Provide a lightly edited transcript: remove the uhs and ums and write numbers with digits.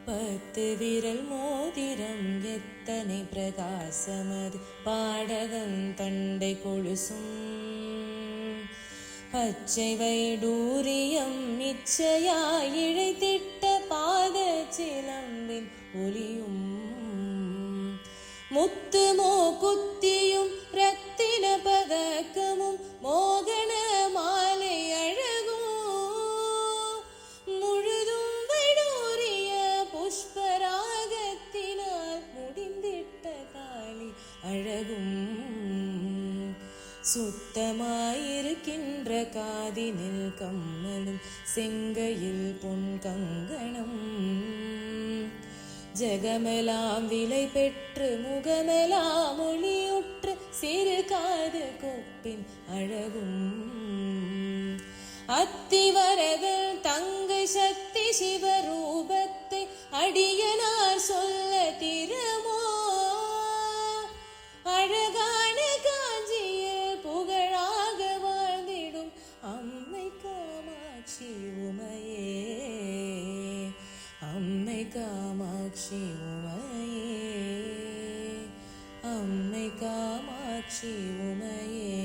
பத்து விரல் மோதிரம் எத்தனை பிரகாசமது, பாடகன் தண்டை கொலுசும் பச்சை வைடூரியம் இச்சையாய் இழைத்திட்ட பாத சிலம்பின் ஒலியும் முத்து மோகுத்தியும் ரத்தின பதக்கமும் மோகன மாலை அழகும் முழுதும் வைடூரிய புஷ்பராகத்தினால் முடிந்திட்ட காளி அழகும் சுத்தமாயிருக்கின்ற காதினில் கம்மலும் செங்கையில் பொன் கங்கணம் ஜகமெலாம் விலை பெற்று முகமெலாம் ஒளியுற்று சிறு காது கொப்பின் அழகும் அத்திவரதல் தங்கை சக்தி சிவரூபத்தை அடியனார் சொல்ல திறமோ அழகான காஞ்சியில் புகழாக வாழ்ந்திடும் அம்மை காமாட்சி உமையே அம்மை காமாட்சி உமையே அம்மை காமாட்சி உமையே.